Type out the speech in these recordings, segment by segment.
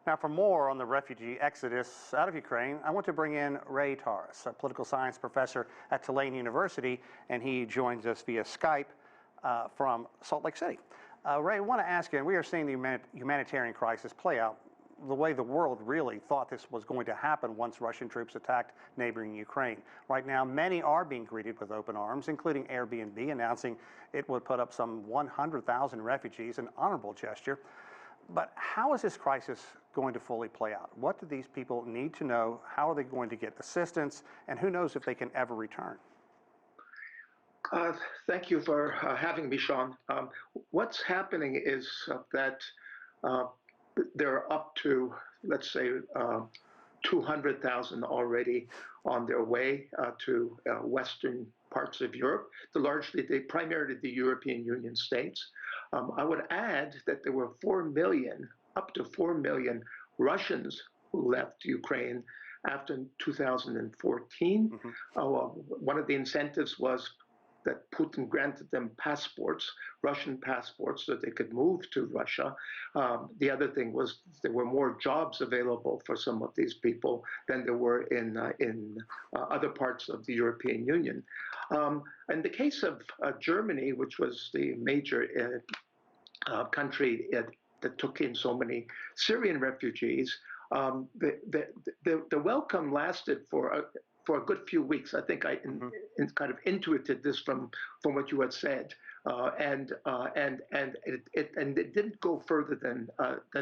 Now, for more on the refugee exodus out of Ukraine, I want to bring in Ray Taras, a political science professor at Tulane University, and he joins us via Skype from Salt Lake City. Ray, I want to ask you, and we are seeing the humanitarian crisis play out the way the world really thought this was going to happen once Russian troops attacked neighboring Ukraine. Right now, many are being greeted with open arms, including Airbnb announcing it would put up some 100,000 refugees, an honorable gesture. But how is this crisis going to fully play out? What do these people need to know? How are they going to get assistance? And who knows if they can ever return? Thank you for having me, Sean. What's happening is that there are up to, let's say, 200,000 already on their way to western parts of Europe, primarily the European Union states. I would add that there were 4 million, up to 4 million Russians who left Ukraine after 2014. One of the incentives was that Putin granted them passports, Russian passports, so that they could move to Russia. The other thing was there were more jobs available for some of these people than there were in other parts of the European Union. In the case of Germany, which was the major country that took in so many Syrian refugees, the welcome lasted for a good few weeks. I think I kind of intuited this from what you had said, and it didn't go further than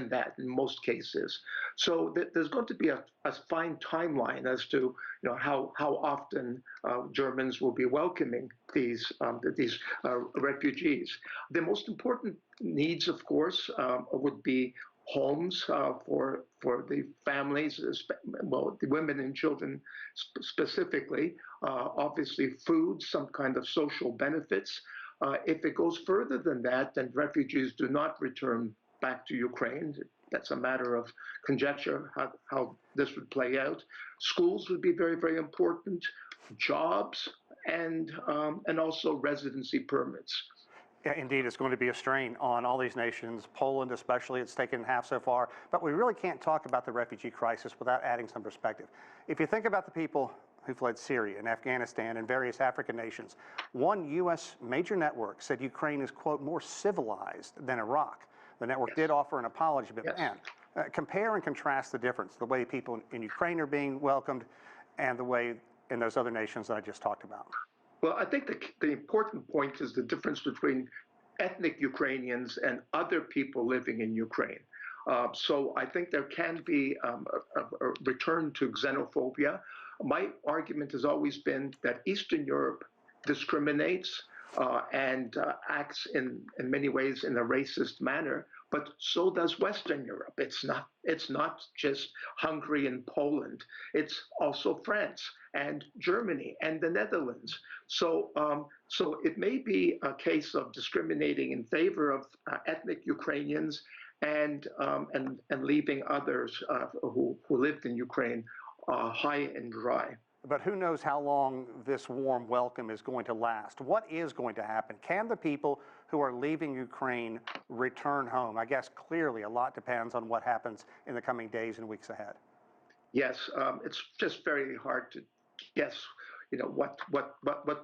that in most cases. So there's going to be a fine timeline as to how often Germans will be welcoming these refugees. The most important needs, of course, would be homes for the families, well, the women and children specifically, obviously food, some kind of social benefits. If it goes further than that, then refugees do not return back to Ukraine. That's a matter of conjecture how this would play out. Schools would be very, very important, jobs, and also residency permits. Yeah, indeed, it's going to be a strain on all these nations, Poland especially. It's taken half so far. But we really can't talk about the refugee crisis without adding some perspective. If you think about the people who fled Syria and Afghanistan and various African nations, one U.S. major network said Ukraine is, quote, more civilized than Iraq. The network did offer an apology, but man, compare and contrast the difference, the way people in Ukraine are being welcomed and the way in those other nations that I just talked about. Well, I think the important point is the difference between ethnic Ukrainians and other people living in Ukraine. So I think there can be a return to xenophobia. My argument has always been that Eastern Europe discriminates and acts in many ways in a racist manner, but so does Western Europe. It's not just Hungary and Poland. It's also France and Germany and the Netherlands. So it may be a case of discriminating in favor of ethnic Ukrainians and leaving others who lived in Ukraine high and dry. But who knows how long this warm welcome is going to last? What is going to happen? Can the people who are leaving Ukraine return home? I guess clearly a lot depends on what happens in the coming days and weeks ahead. Yes, it's just very hard to guess, what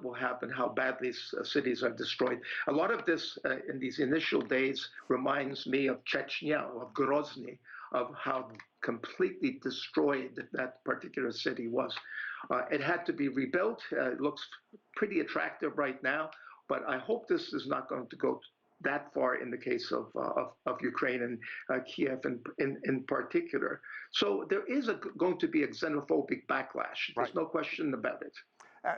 will happen, how badly cities are destroyed. A lot of this in these initial days reminds me of Chechnya, of Grozny, of how completely destroyed that particular city was. It had to be rebuilt. It looks pretty attractive right now, but I hope this is not going to go that far in the case of Ukraine and Kiev in particular. So there is going to be a xenophobic backlash. There's no question about it.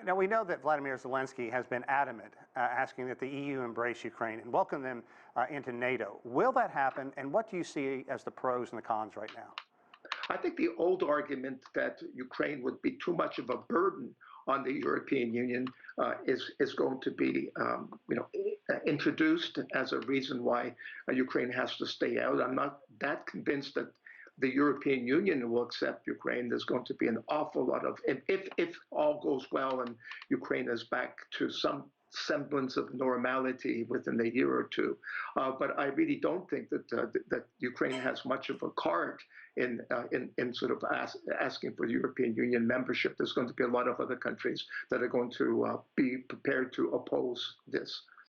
Now, we know that Vladimir Zelensky has been adamant, asking that the EU embrace Ukraine and welcome them into NATO. Will that happen, and what do you see as the pros and the cons right now? I think the old argument that Ukraine would be too much of a burden on the European Union is going to be introduced as a reason why Ukraine has to stay out. I'm not that convinced that the European Union will accept Ukraine. There's going to be an awful lot of, if all goes well and Ukraine is back to some semblance of normality within a year or two. But I really don't think that Ukraine has much of a card in sort of asking for the European Union membership. There's going to be a lot of other countries that are going to be prepared to oppose this.